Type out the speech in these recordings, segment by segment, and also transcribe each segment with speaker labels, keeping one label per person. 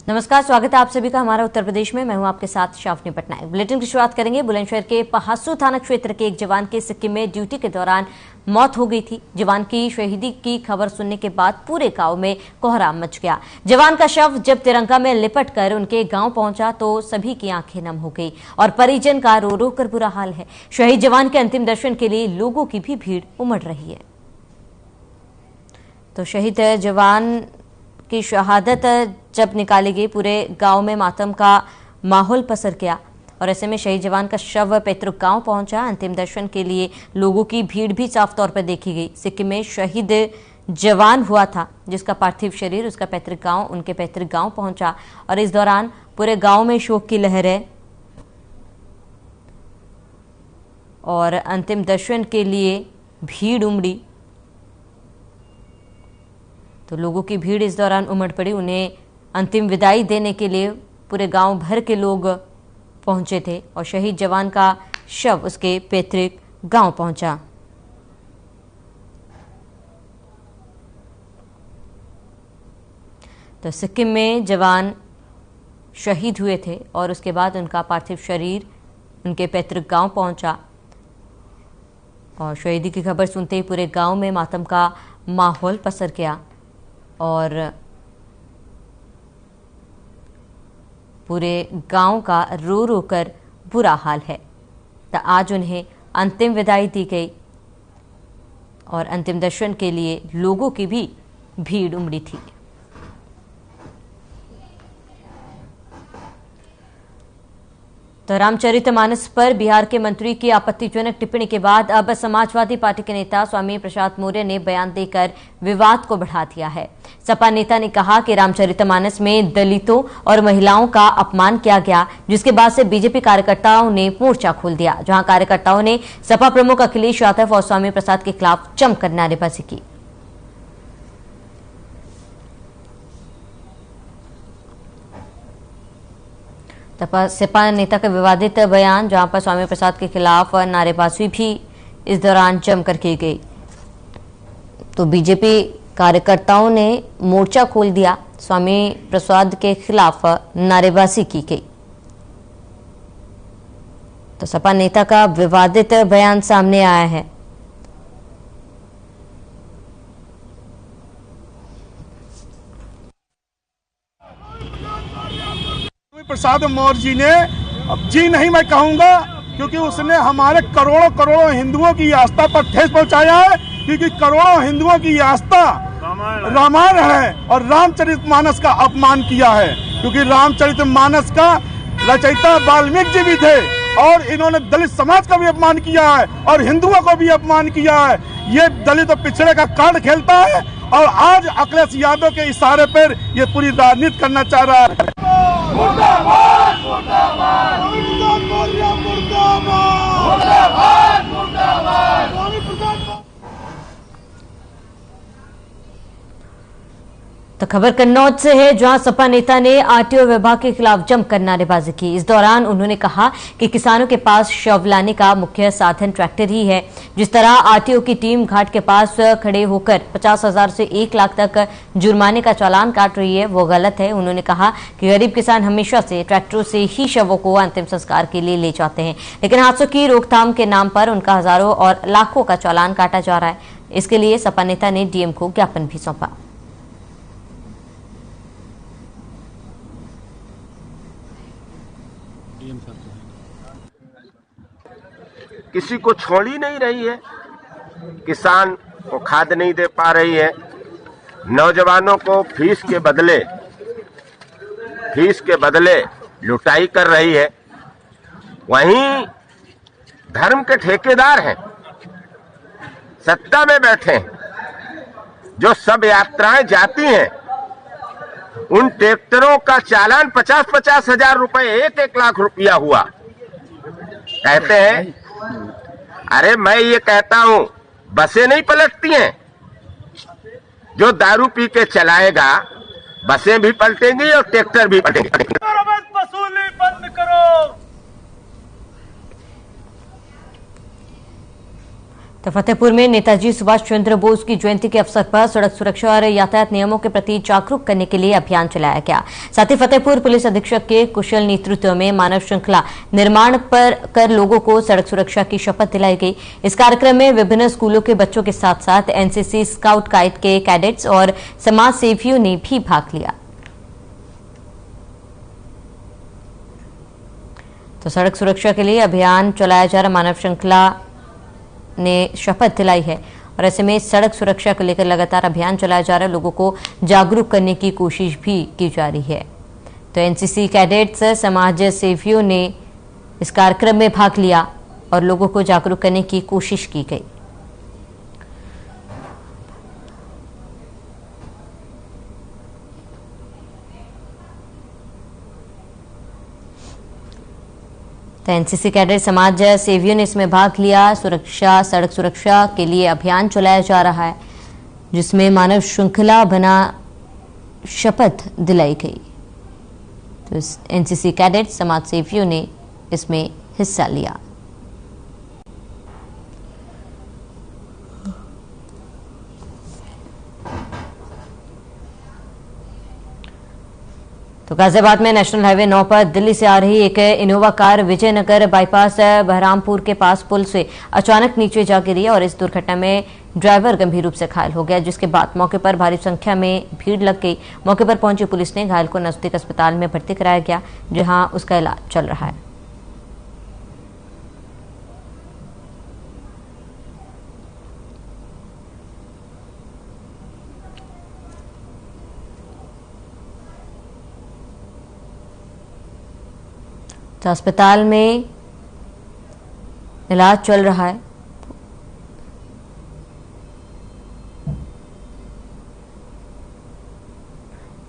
Speaker 1: नमस्कार, स्वागत है आप सभी का हमारा उत्तर प्रदेश में। मैं हूं आपके साथ शाफनी पटनायक। बुलेटिन की शुरुआत करेंगे। बुलंदशहर के पहासू थाना क्षेत्र के एक जवान की सिक्किम में ड्यूटी के दौरान मौत हो गई थी। जवान की शहीदी की खबर सुनने के बाद पूरे गांव में कोहराम मच गया। जवान का शव जब तिरंगा में लिपट कर उनके गांव पहुंचा तो सभी की आंखें नम हो गई और परिजन का रो रो कर बुरा हाल है। शहीद जवान के अंतिम दर्शन के लिए लोगों की भी भीड़ उमड़ रही है। तो शहीद जवान की शहादत जब निकाली गई, पूरे गांव में मातम का माहौल पसर गया और ऐसे में शहीद जवान का शव पैतृक गांव पहुंचा। अंतिम दर्शन के लिए लोगों की भीड़ भी साफ तौर पर देखी गई। सिक्किम में शहीद जवान हुआ था जिसका पार्थिव शरीर उसका पैतृक गांव, उनके पैतृक गांव पहुंचा और इस दौरान पूरे गांव में शोक की लहर है और अंतिम दर्शन के लिए भीड़ उमड़ी। तो लोगों की भीड़ इस दौरान उमड़ पड़ी। उन्हें अंतिम विदाई देने के लिए पूरे गांव भर के लोग पहुंचे थे और शहीद जवान का शव उसके पैतृक गांव पहुंचा। तो सिक्किम में जवान शहीद हुए थे और उसके बाद उनका पार्थिव शरीर उनके पैतृक गांव पहुंचा और शहीदी की खबर सुनते ही पूरे गांव में मातम का माहौल पसर गया और पूरे गांव का रो रो कर बुरा हाल है। तो आज उन्हें अंतिम विदाई दी गई और अंतिम दर्शन के लिए लोगों की भी भीड़ उमड़ी थी। तो रामचरितमानस पर बिहार के मंत्री की आपत्तिजनक टिप्पणी के बाद अब समाजवादी पार्टी के नेता स्वामी प्रसाद मौर्य ने बयान देकर विवाद को बढ़ा दिया है। सपा नेता ने कहा कि रामचरितमानस में दलितों और महिलाओं का अपमान किया गया, जिसके बाद से बीजेपी कार्यकर्ताओं ने मोर्चा खोल दिया, जहां कार्यकर्ताओं ने सपा प्रमुख अखिलेश यादव और स्वामी प्रसाद के खिलाफ जमकर नारेबाजी की। सपा नेता का विवादित बयान, जहां पर स्वामी प्रसाद के खिलाफ नारेबाजी भी इस दौरान जमकर की गई। तो बीजेपी कार्यकर्ताओं ने मोर्चा खोल दिया, स्वामी प्रसाद के खिलाफ नारेबाजी की गई। तो सपा नेता का विवादित बयान सामने आया है।
Speaker 2: प्रसाद मौर्य जी ने, अब जी नहीं मैं कहूंगा, क्योंकि उसने हमारे करोड़ों करोड़ों हिंदुओं की आस्था पर ठेस पहुंचाया है, क्योंकि करोड़ों हिंदुओं की आस्था रामायण है और रामचरितमानस का अपमान किया है, क्योंकि रामचरितमानस का रचयिता वाल्मीकि जी भी थे और इन्होंने दलित समाज का भी अपमान किया है और हिंदुओं को भी अपमान किया है। ये दलित और पिछड़े का कार्ड खेलता है और आज अखिलेश यादव के इशारे पर ये पूरी राजनीति करना चाह रहा है। मुर्दाबाद मुर्दाबाद मुर्दाबाद मुर्दाबाद मुर्दाबाद।
Speaker 1: तो खबर कन्नौज से है, जहां सपा नेता ने आरटीओ विभाग के खिलाफ जमकर नारेबाजी की। इस दौरान उन्होंने कहा कि किसानों के पास शव लाने का मुख्य साधन ट्रैक्टर ही है। जिस तरह आरटीओ की टीम घाट के पास खड़े होकर 50,000 से 1 लाख तक जुर्माने का चालान काट रही है, वो गलत है। उन्होंने कहा कि गरीब किसान हमेशा से ट्रैक्टरों से ही शवों को अंतिम संस्कार के लिए ले जाते हैं, लेकिन हादसों की रोकथाम के नाम पर उनका हजारों और लाखों का चालान काटा जा रहा है। इसके लिए सपा नेता ने डीएम को ज्ञापन भी सौंपा।
Speaker 3: किसी को छोड़ ही नहीं रही है, किसान को खाद नहीं दे पा रही है, नौजवानों को फीस के बदले लुटाई कर रही है। वहीं धर्म के ठेकेदार हैं, सत्ता में बैठे हैं, जो सब यात्राएं जाती हैं, उन ट्रैक्टरों का चालान 50-50 हजार रुपए, 1-1 लाख रुपया हुआ। कहते हैं, अरे मैं ये कहता हूं, बसें नहीं पलटती हैं। जो दारू पी के चलाएगा, बसें भी पलटेंगी और ट्रैक्टर भी पलटेंगे।
Speaker 2: वसूली बंद करो।
Speaker 1: तो फतेहपुर में नेताजी सुभाष चंद्र बोस की जयंती के अवसर पर सड़क सुरक्षा और यातायात नियमों के प्रति जागरूक करने के लिए अभियान चलाया गया। साथ ही फतेहपुर पुलिस अधीक्षक के कुशल नेतृत्व में मानव श्रृंखला निर्माण कर लोगों को सड़क सुरक्षा की शपथ दिलाई गई। इस कार्यक्रम में विभिन्न स्कूलों के बच्चों के साथ साथ एनसीसी, स्काउट गाइड के कैडेट्स और समाज सेवियों ने भी भाग लिया। तो सड़क सुरक्षा के लिए अभियान चलाया जा रहा मानव श्रृंखला ने शपथ दिलाई है और ऐसे में सड़क सुरक्षा को लेकर लगातार अभियान चलाया जा रहा है। लोगों को जागरूक करने की कोशिश भी की जा रही है। तो एनसीसी कैडेट्स, समाज सेवियों ने इस कार्यक्रम में भाग लिया और लोगों को जागरूक करने की कोशिश की गई। तो एनसीसी कैडेट, समाज सेवियों ने इसमें भाग लिया। सड़क सुरक्षा के लिए अभियान चलाया जा रहा है जिसमें मानव श्रृंखला बना शपथ दिलाई गई। तो एनसीसी कैडेट, समाज सेवियों ने इसमें हिस्सा लिया। तो गाजियाबाद में नेशनल हाईवे 9 पर दिल्ली से आ रही एक Innova car Vijayanagar bypass Baharampur के पास पुल से अचानक नीचे जा गिरी और इस दुर्घटना में ड्राइवर गंभीर रूप से घायल हो गया, जिसके बाद मौके पर भारी संख्या में भीड़ लग गई। मौके पर पहुंची पुलिस ने घायल को नजदीक अस्पताल में भर्ती कराया गया, जहां उसका इलाज चल रहा है। तो अस्पताल में इलाज चल रहा है।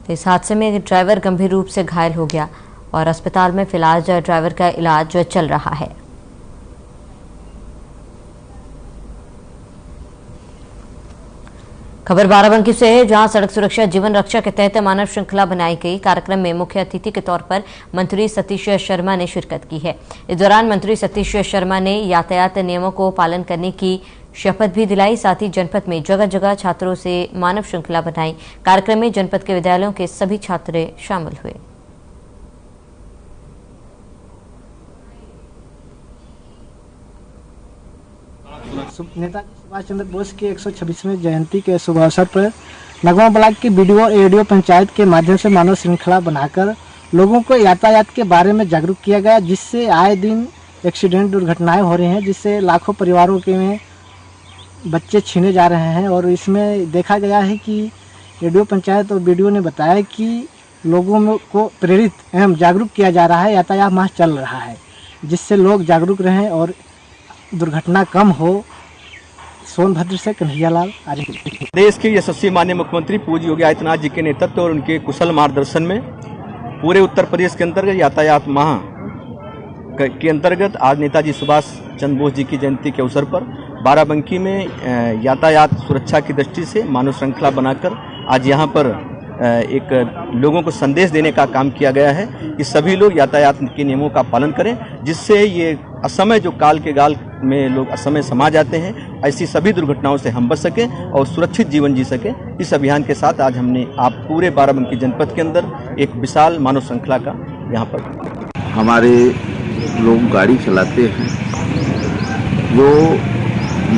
Speaker 1: तो इस हादसे में ड्राइवर गंभीर रूप से घायल हो गया और अस्पताल में फिलहाल ड्राइवर का इलाज चल रहा है। खबर बाराबंकी से है, जहां सड़क सुरक्षा जीवन रक्षा के तहत मानव श्रृंखला बनाई गई। कार्यक्रम में मुख्य अतिथि के तौर पर मंत्री सतीश शर्मा ने शिरकत की है। इस दौरान मंत्री सतीश शर्मा ने यातायात नियमों को पालन करने की शपथ भी दिलाई। साथ ही जनपद में जगह जगह छात्रों से मानव श्रृंखला बनाई। कार्यक्रम में जनपद के विद्यालयों के सभी छात्र शामिल हुए।
Speaker 4: नेताजी सुभाष चंद्र बोस की 126वीं जयंती के शुभ अवसर पर नगवा ब्लॉक की बीडीओ और एडीओ पंचायत के माध्यम से मानव श्रृंखला बनाकर लोगों को यातायात के बारे में जागरूक किया गया, जिससे आए दिन एक्सीडेंट, दुर्घटनाएं हो रही हैं, जिससे लाखों परिवारों के में बच्चे छीने जा रहे हैं। और इसमें देखा गया है कि एडीओ पंचायत और बीडीओ ने बताया कि लोगों को प्रेरित एवं जागरूक किया जा रहा है। यातायात माह चल रहा है, जिससे लोग जागरूक रहें और दुर्घटना कम हो। सोनभद्र से कन्हैयालाल आर्य।
Speaker 5: देश के यशस्वी माननीय मुख्यमंत्री पूज्य योगी आदित्यनाथ जी के नेतृत्व और उनके कुशल मार्गदर्शन में पूरे उत्तर प्रदेश के अंतर्गत यातायात माह के अंतर्गत आज नेताजी सुभाष चंद्र बोस जी की जयंती के अवसर पर बाराबंकी में यातायात सुरक्षा की दृष्टि से मानव श्रृंखला बनाकर आज यहाँ पर एक लोगों को संदेश देने का काम किया गया है कि सभी लोग यातायात के नियमों का पालन करें, जिससे ये असमय जो काल के गाल में लोग असमय समा जाते हैं, ऐसी सभी दुर्घटनाओं से हम बच सकें और सुरक्षित जीवन जी सकें। इस अभियान के साथ आज हमने आप पूरे बाराबंकी जनपद के अंदर एक विशाल मानव श्रृंखला का यहाँ पर
Speaker 6: हमारे लोग गाड़ी चलाते हैं, जो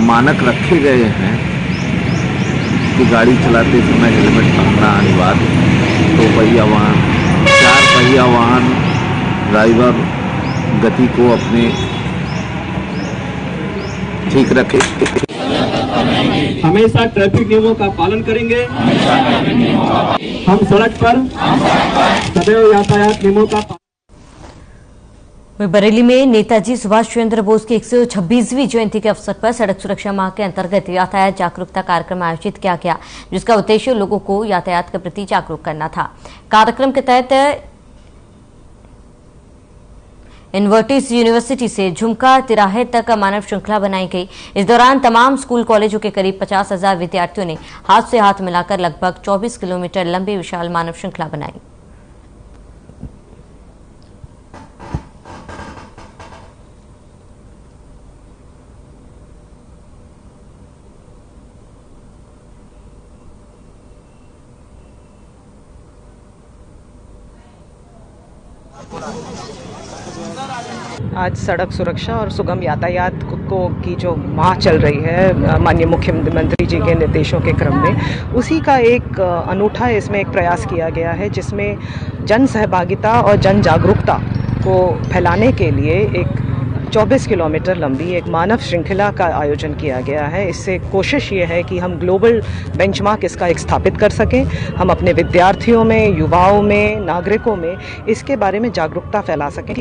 Speaker 6: मानक रखे गए हैं कि गाड़ी चलाते समय हेलमेट पहनना अनिवार्य है। तो पहिया वाहन, 4 पहिया वाहन ड्राइवर गति को अपने ठीक रखे।
Speaker 7: हमेशा ट्रैफिक नियमों का पालन करेंगे। हम सड़क पर सदैव यातायात नियमों का।
Speaker 1: बरेली में नेताजी सुभाष चंद्र बोस की 126वीं जयंती के अवसर पर सड़क सुरक्षा माह के अंतर्गत यातायात जागरूकता कार्यक्रम आयोजित किया गया, जिसका उद्देश्य लोगों को यातायात के प्रति जागरूक करना था। कार्यक्रम के तहत इन्वर्टिस यूनिवर्सिटी से झुमका तिराहे तक मानव श्रृंखला बनाई गई। इस दौरान तमाम स्कूल कॉलेजों के करीब 50,000 विद्यार्थियों ने हाथ से हाथ मिलाकर लगभग 24 किलोमीटर लंबी विशाल मानव श्रृंखला बनाई।
Speaker 8: आज सड़क सुरक्षा और सुगम यातायात को की जो माह चल रही है माननीय मुख्यमंत्री जी के निर्देशों के क्रम में, उसी का एक अनूठा इसमें एक प्रयास किया गया है, जिसमें जन सहभागिता और जन जागरूकता को फैलाने के लिए एक 24 किलोमीटर लंबी एक मानव श्रृंखला का आयोजन किया गया है। इससे कोशिश ये है कि हम ग्लोबल बेंचमार्क इसका एक स्थापित कर सकें, हम अपने विद्यार्थियों में, युवाओं में, नागरिकों में इसके बारे में जागरूकता फैला सकें।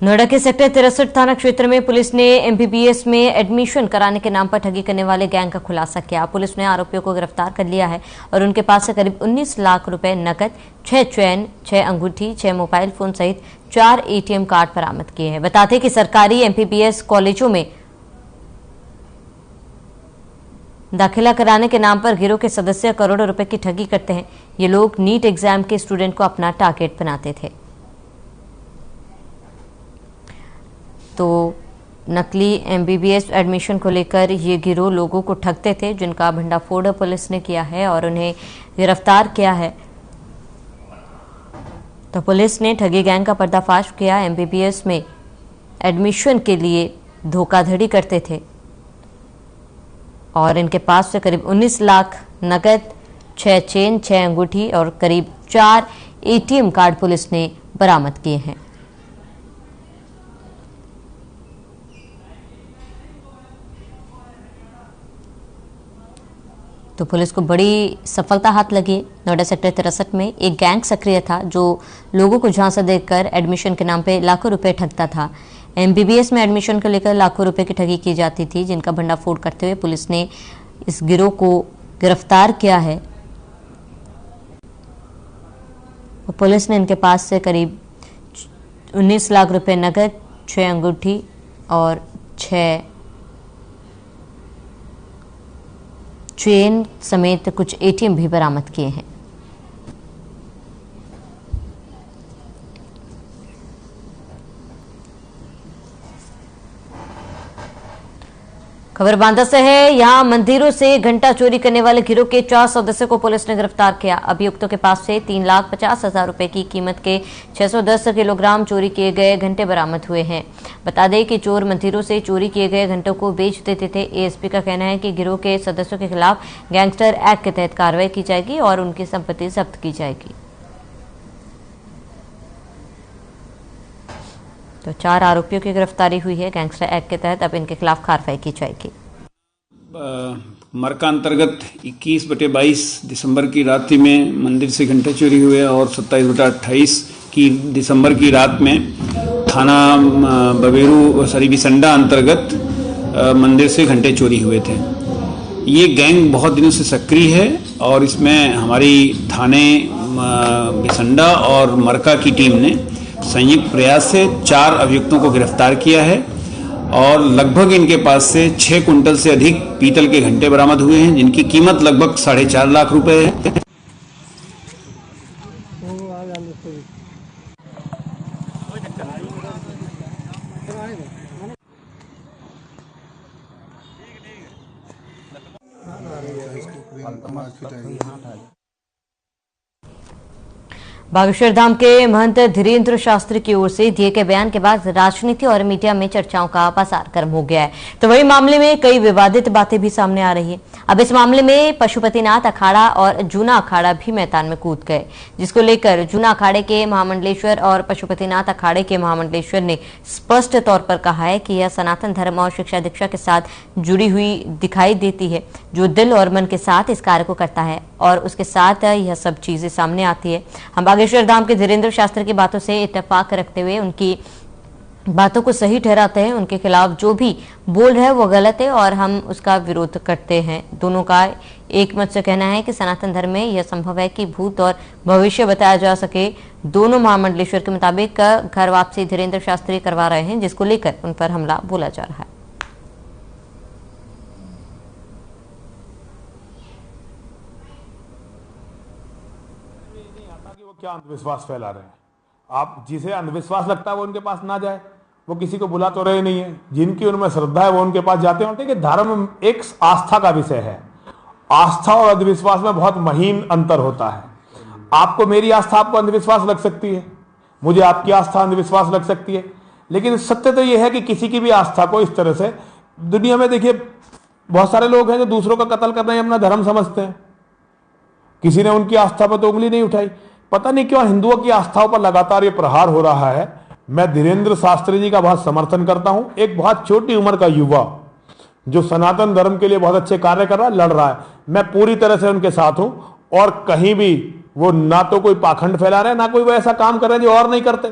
Speaker 1: नोएडा के सेक्टर 63 थाना क्षेत्र में पुलिस ने एमबीबीएस में एडमिशन कराने के नाम पर ठगी करने वाले गैंग का खुलासा किया। पुलिस ने आरोपियों को गिरफ्तार कर लिया है और उनके पास से करीब 19 लाख रुपए नकद, 6 चैन, 6 अंगूठी, 6 मोबाइल फोन सहित 4 एटीएम कार्ड बरामद किए हैं। बताते कि सरकारी एमबीबीएस कॉलेजों में दाखिला कराने के नाम पर गिरोह के सदस्य करोड़ों रुपए की ठगी करते हैं। ये लोग नीट एग्जाम के स्टूडेंट को अपना टारगेट बनाते थे। तो नकली एमबीबीएस एडमिशन को लेकर ये गिरोह लोगों को ठगते थे, जिनका भंडाफोड़ पुलिस ने किया है और उन्हें गिरफ्तार किया है। तो पुलिस ने ठगी गैंग का पर्दाफाश किया। एमबीबीएस में एडमिशन के लिए धोखाधड़ी करते थे और इनके पास से करीब 19 लाख नकद, 6 चेन, 6 अंगूठी और करीब 4 एटीएम कार्ड पुलिस ने बरामद किए हैं। तो पुलिस को बड़ी सफलता हाथ लगी। नोएडा सेक्टर 63 में एक गैंग सक्रिय था जो लोगों को झांसा देकर एडमिशन के नाम पे लाखों रुपए ठगता था। एमबीबीएस में एडमिशन को लेकर लाखों रुपए की ठगी की जाती थी, जिनका भंडाफोड़ करते हुए पुलिस ने इस गिरोह को गिरफ्तार किया है। पुलिस ने इनके पास से करीब 19 लाख रुपए नकद, 6 अंगूठी और 6 चेन समेत कुछ एटीएम भी बरामद किए हैं। खबर बांदा से है। यहां मंदिरों से घंटा चोरी करने वाले गिरोह के 4 सदस्यों को पुलिस ने गिरफ्तार किया। अभियुक्तों के पास से 3,50,000 रुपए की कीमत के 610 किलोग्राम चोरी किए गए घंटे बरामद हुए हैं। बता दें कि चोर मंदिरों से चोरी किए गए घंटों को बेच देते थे। एएसपी का कहना है कि गिरोह के सदस्यों के खिलाफ गैंगस्टर एक्ट के तहत कार्रवाई की जाएगी और उनकी संपत्ति जब्त की जाएगी। तो 4 आरोपियों की गिरफ्तारी हुई है गैंगस्टर एक्ट के तहत। अब इनके खिलाफ कार्रवाई की जाएगी।
Speaker 9: मरका अंतर्गत 21/22 दिसंबर की रात्रि में मंदिर से घंटे चोरी हुए और 27/28 की दिसंबर की रात में थाना बबेरू विसंडा अंतर्गत मंदिर से घंटे चोरी हुए थे। ये गैंग बहुत दिनों से सक्रिय है और इसमें हमारी थाने विसंडा और मरका की टीम ने संयुक्त प्रयास से 4 अभियुक्तों को गिरफ्तार किया है और लगभग इनके पास से 6 कुंटल से अधिक पीतल के घंटे बरामद हुए हैं, जिनकी कीमत लगभग 4.5 लाख रुपए है।
Speaker 1: बागेश्वर धाम के महंत धीरेन्द्र शास्त्री की ओर से दिए गए बयान के बाद राजनीति और मीडिया में चर्चाओं का बाजार गर्म हो गया है। तो वही मामले में कई विवादित बातें भी सामने आ रही है। अब इस मामले में पशुपतिनाथ अखाड़ा और जूना अखाड़ा भी मैदान में कूद गए, जिसको लेकर जूना अखाड़े के महामंडलेश्वर और पशुपतिनाथ अखाड़े के महामंडलेश्वर ने स्पष्ट तौर पर कहा है कि यह सनातन धर्म और शिक्षा दीक्षा के साथ जुड़ी हुई दिखाई देती है। जो दिल और मन के साथ इस कार्य को करता है और उसके साथ यह सब चीजें सामने आती है। हम बागेश्वर धाम के धीरेन्द्र शास्त्री की बातों से इत्तेफाक रखते हुए उनकी बातों को सही ठहराते हैं। उनके खिलाफ जो भी बोल रहे हैं वो गलत है और हम उसका विरोध करते हैं। दोनों का एक मत से कहना है कि सनातन धर्म में यह संभव है कि भूत और भविष्य बताया जा सके। दोनों महामंडलेश्वर के मुताबिक घर वापसी धीरेन्द्र शास्त्री करवा रहे हैं, जिसको लेकर उन पर हमला बोला जा रहा है।
Speaker 2: क्या अंधविश्वास फैला रहे हैं आप? जिसे अंधविश्वास लगता है वो उनके पास ना जाए,
Speaker 10: वो किसी को बुला तो रहे नहीं है। जिनकी उनमें श्रद्धा है वो उनके पास जाते हैं। और देखिए, धर्म एक आस्था का विषय है। आस्था और अंधविश्वास में बहुत महीन अंतर होता है। आपको मेरी आस्था आपको अंधविश्वास लग सकती है, मुझे आपकी आस्था अंधविश्वास लग सकती है, लेकिन सत्य तो यह है कि किसी की भी आस्था को इस तरह से, दुनिया में देखिए बहुत सारे लोग हैं जो दूसरों का कत्ल करना ही अपना धर्म समझते हैं। किसी ने उनकी आस्था पर तो उंगली नहीं उठाई। पता नहीं क्यों हिंदुओं की आस्थाओं पर लगातार ये प्रहार हो रहा है। मैं धीरेन्द्र शास्त्री जी का बहुत समर्थन करता हूं। एक बहुत छोटी उम्र का युवा जो सनातन धर्म के लिए बहुत अच्छे कार्य कर रहा है, लड़ रहा है, मैं पूरी तरह से उनके साथ हूं। और कहीं भी वो ना तो कोई पाखंड फैला रहे हैं, ना कोई वो ऐसा काम कर रहे हैं जो और नहीं करते।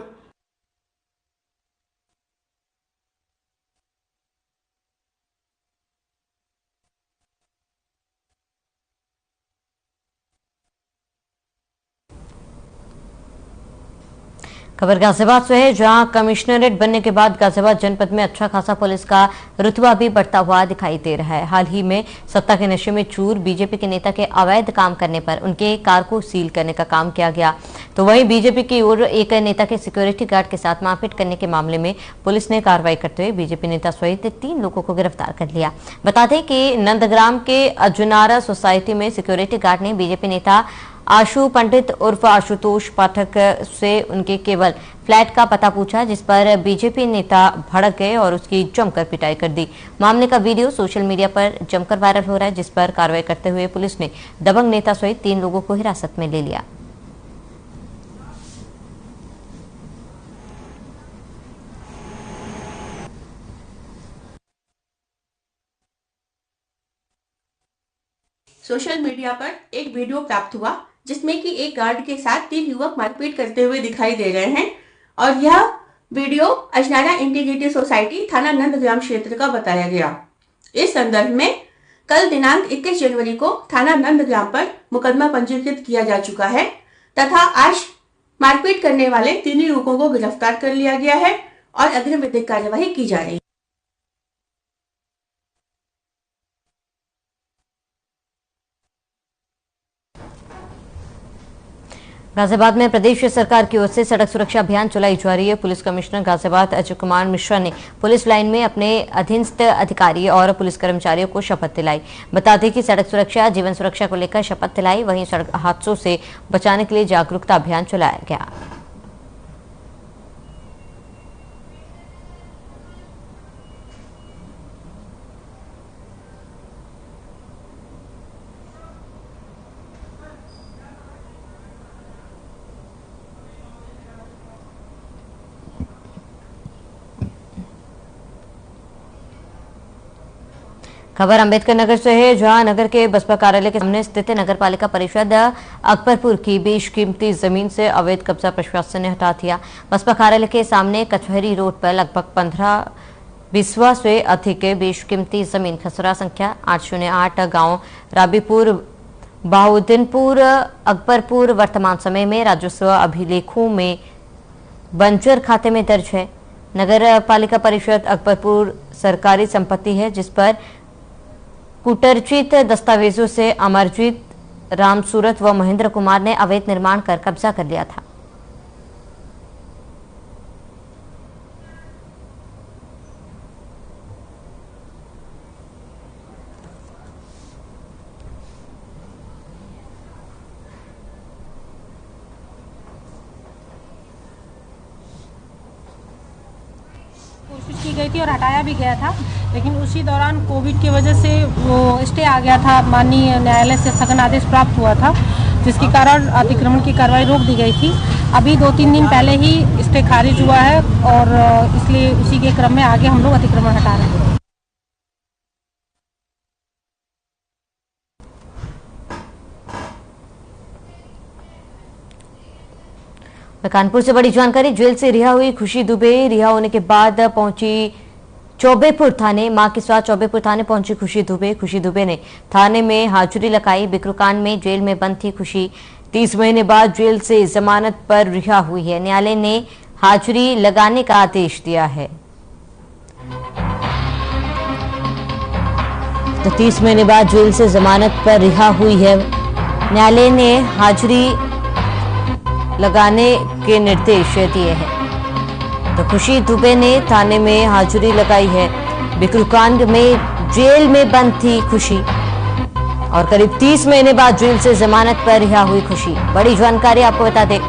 Speaker 1: खबर गाजियाबाद से है, जहां कमिश्नरेट बनने के बाद गाजियाबाद जनपद में अच्छा खासा पुलिस का रुतबा भी बढ़ता हुआ दिखाई दे रहा है। हाल ही में सत्ता के नशे में चूर बीजेपी के नेता के अवैध काम करने पर उनके कार को सील करने का काम किया गया। तो वहीं बीजेपी की ओर एक नेता के सिक्योरिटी गार्ड के साथ मारपीट करने के मामले में पुलिस ने कार्रवाई करते हुए बीजेपी नेता सहित 3 लोगों को गिरफ्तार कर लिया। बता दें कि नंदग्राम के अजुनारा सोसाइटी में सिक्योरिटी गार्ड ने बीजेपी नेता आशु पंडित उर्फ आशुतोष पाठक से उनके केवल फ्लैट का पता पूछा, जिस पर बीजेपी नेता भड़क गए और उसकी जमकर पिटाई कर दी। मामले का वीडियो सोशल मीडिया पर जमकर वायरल हो रहा है, जिस पर कार्रवाई करते हुए पुलिस ने दबंग नेता सहित 3 लोगों को हिरासत में ले लिया।
Speaker 11: सोशल मीडिया पर एक वीडियो प्राप्त हुआ जिसमें कि एक गार्ड के साथ 3 युवक मारपीट करते हुए दिखाई दे रहे हैं और यह वीडियो अजनारा इंटीग्रेटेड सोसाइटी थाना नंदग्राम क्षेत्र का बताया गया। इस संदर्भ में कल दिनांक 21 जनवरी को थाना नंदग्राम पर मुकदमा पंजीकृत किया जा चुका है तथा आज मारपीट करने वाले 3 युवकों को गिरफ्तार कर लिया गया है और अग्रिम विधिक कार्यवाही की जा रही है।
Speaker 1: गाजियाबाद में प्रदेश सरकार की ओर से सड़क सुरक्षा अभियान चलाई जा रही है। पुलिस कमिश्नर गाजियाबाद अजय कुमार मिश्रा ने पुलिस लाइन में अपने अधीनस्थ अधिकारी और पुलिस कर्मचारियों को शपथ दिलाई। बता दें कि सड़क सुरक्षा जीवन सुरक्षा को लेकर शपथ दिलाई, वहीं सड़क हादसों से बचाने के लिए जागरूकता अभियान चलाया गया। खबर अंबेडकर नगर से है, जहां नगर के बसपा कार्यालय के सामने स्थित नगर पालिका परिषद अकबरपुर की बेशकीमती जमीन से अवैध कब्जा प्रशासन ने हटा दिया। बसपा कार्यालय के सामने कचहरी रोड पर लगभग 15-20 से अधिक बेशकीमती जमीन खसरा संख्या 808 गांव राबीपुर बाहुद्दीनपुर अकबरपुर वर्तमान समय में राजस्व अभिलेखों में बंजर खाते में दर्ज है। नगर पालिका परिषद अकबरपुर सरकारी संपत्ति है, जिस पर कूटरचित दस्तावेजों से अमरजीत, रामसूरत व महेंद्र कुमार ने अवैध निर्माण कर कब्जा कर लिया था।
Speaker 12: कोशिश की गई थी और हटाया भी गया था, लेकिन उसी दौरान कोविड की वजह से वो स्टे आ गया था। माननीय न्यायालय से स्थगन आदेश प्राप्त हुआ था, जिसके कारण अतिक्रमण की कार्रवाई रोक दी गई थी। अभी 2-3 दिन पहले ही स्टे खारिज हुआ है और इसलिए उसी के क्रम में आगे हम लोग अतिक्रमण हटा रहे हैं।
Speaker 1: कानपुर से बड़ी जानकारी, जेल से रिहा हुई खुशी दुबे रिहा होने के बाद पहुंची चौबेपुर थाने। मां के साथ चौबेपुर थाने पहुंची खुशी दुबे ने थाने में हाजिरी लगाई। बिक्रुकांड में जेल में बंद थी खुशी, 30 महीने बाद जेल से जमानत पर रिहा हुई है। न्यायालय ने हाजिरी लगाने का आदेश दिया है। तो 30 महीने बाद जेल से जमानत पर रिहा हुई है। न्यायालय ने हाजिरी लगाने के निर्देश दिए हैं। तो खुशी दुबे ने थाने में हाजिरी लगाई है। बिकरू कांड में जेल में बंद थी खुशी और करीब 30 महीने बाद जेल से जमानत पर रिहा हुई खुशी। बड़ी जानकारी आपको बता दें,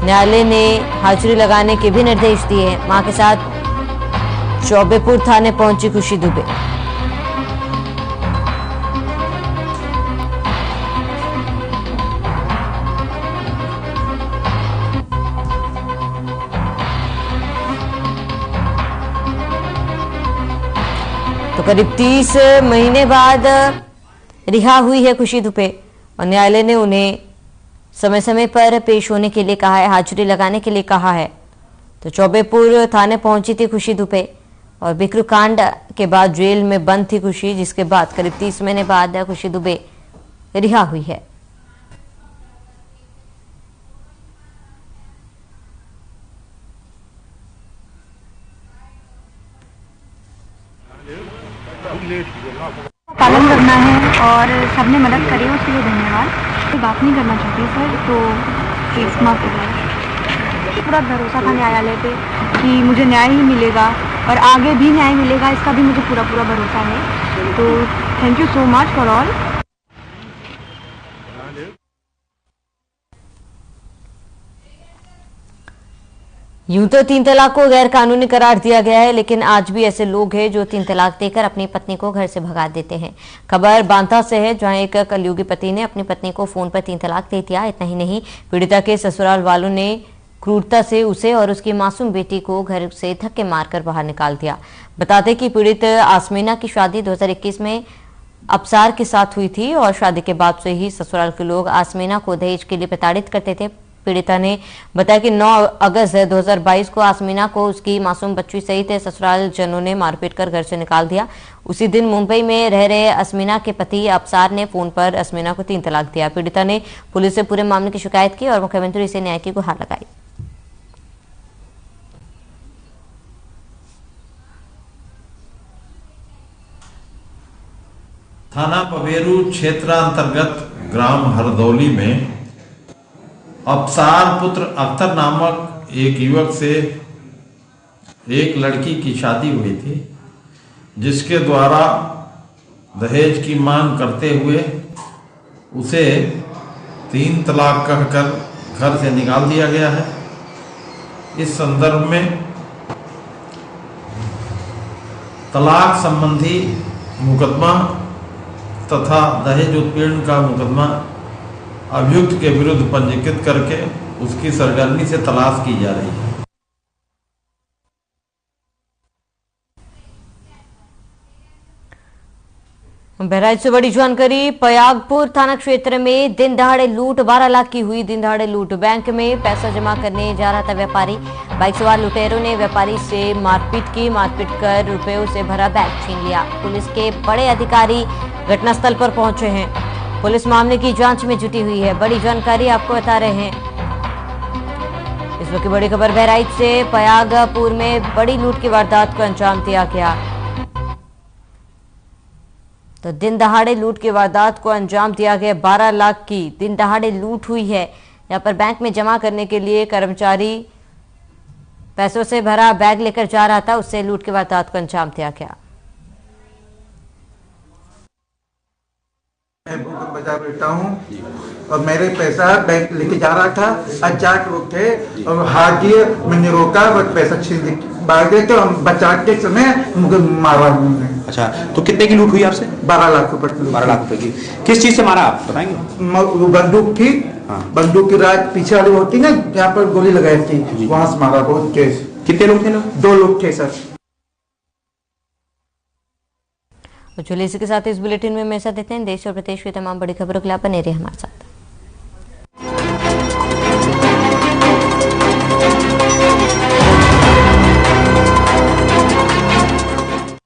Speaker 1: न्यायालय ने हाजिरी लगाने के भी निर्देश दिए हैं। मां के साथ चौबेपुर थाने पहुंची खुशी दुबे। तो करीब 30 महीने बाद रिहा हुई है खुशी दुबे और न्यायालय ने उन्हें समय समय पर पेश होने के लिए कहा है, हाजिरी लगाने के लिए कहा है। तो चौबेपुर थाने पहुंची थी खुशी दुबे और बिकरू कांड के बाद जेल में बंद थी खुशी, जिसके बाद करीब 30 महीने बाद खुशी दुबे रिहा हुई है।
Speaker 13: पालन करना है और सबने मदद करी उसके लिए धन्यवाद। कोई बात नहीं करना चाहती सर, तो केस माफ हो जाए। पूरा भरोसा था न्यायालय पे कि मुझे न्याय ही मिलेगा और आगे भी न्याय मिलेगा, इसका भी मुझे पूरा भरोसा है। तो thank you so much for all.
Speaker 1: यूं तो 3 तलाक को गैर कानूनी करार दिया गया है, लेकिन आज भी ऐसे लोग हैं जो 3 तलाक देकर अपनी पत्नी को घर से भगा देते हैं। खबर बांदा से है, जहां एक कलयुगी पति ने अपनी पत्नी को फोन पर 3 तलाक दे दिया। इतना ही नहीं, पीड़िता के ससुराल वालों ने क्रूरता से उसे और उसकी मासूम बेटी को घर से धक्के मारकर बाहर निकाल दिया। बता दें कि पीड़ित आसमीना की शादी 2021 में अबसार के साथ हुई थी और शादी के बाद से ही ससुराल के लोग आसमीना को दहेज के लिए प्रताड़ित करते थे। पीड़िता ने बताया कि 9 अगस्त 2022 को आसमीना को उसकी मासूम बच्ची सहित ससुराल जनों ने मारपीट कर घर से निकाल दिया। उसी दिन मुंबई में रह रहे आसमीना के पति अबसार ने फोन पर आसमीना को 3 तलाक दिया। पीड़िता ने पुलिस से पूरे मामले की शिकायत की और मुख्यमंत्री से न्याय की गुहार लगाई।
Speaker 14: थाना पवेरू क्षेत्रांतर्गत ग्राम हरदौली में अबसार पुत्र अख्तर नामक एक युवक से एक लड़की की शादी हुई थी, जिसके द्वारा दहेज की मांग करते हुए उसे 3 तलाक कहकर घर से निकाल दिया गया है। इस संदर्भ में तलाक संबंधी मुकदमा तथा दहेज उत्पीड़न का मुकदमा अभियुक्त के विरुद्ध पंजीकृत करके उसकी सरगर्मी से तलाश की जा रही है।
Speaker 1: बहराइच से बड़ी जानकारी, पयागपुर थाना क्षेत्र में दिन दहाड़े लूट, 12 लाख की हुई दिन दहाड़े लूट। बैंक में पैसा जमा करने जा रहा था व्यापारी, बाइक सवार लुटेरों ने व्यापारी से मारपीट की, मारपीट कर रुपयों से भरा बैग छीन लिया। पुलिस के बड़े अधिकारी घटनास्थल पर पहुंचे हैं, पुलिस मामले की जांच में जुटी हुई है। बड़ी जानकारी आपको बता रहे हैं। इस वक्त की बड़ी खबर बहराइच से, पयागपुर में बड़ी लूट की वारदात को अंजाम दिया गया। तो दिन दहाड़े लूट की वारदात को अंजाम दिया गया। 12 लाख की दिन दहाड़े लूट हुई है। यहाँ पर बैंक में जमा करने के लिए कर्मचारी पैसों से भरा बैग लेकर जा रहा था, उससे लूट की वारदात को अंजाम दिया गया।
Speaker 15: मैं भूकंप बाजार रहता हूँ और मेरे पैसा बैंक लेके जा रहा था, 4 लोग थे और हाजिए मैंने रोका और पैसा छीन भाग गए, तो हम बचा के समय मुझे मारा उन्होंने।
Speaker 16: अच्छा, तो कितने की लूट हुई आपसे?
Speaker 15: 12 लाख रुपए।
Speaker 16: 12 लाख रुपए की किस चीज से मारा आप बताएंगे?
Speaker 15: बंदूक थी। हाँ। बंदूक की रात पीछे वाली होती ना, यहाँ पर गोली लगाई थी, वहां से मारा बहुत तेज।
Speaker 16: कितने लोग थे?
Speaker 15: 2 लोग थे सर।
Speaker 1: तो चलिए इसी के साथ इस बुलेटिन में हमेशा देते हैं देश और प्रदेश की तमाम बड़ी खबरों के लिए बने रहिए हमारे साथ।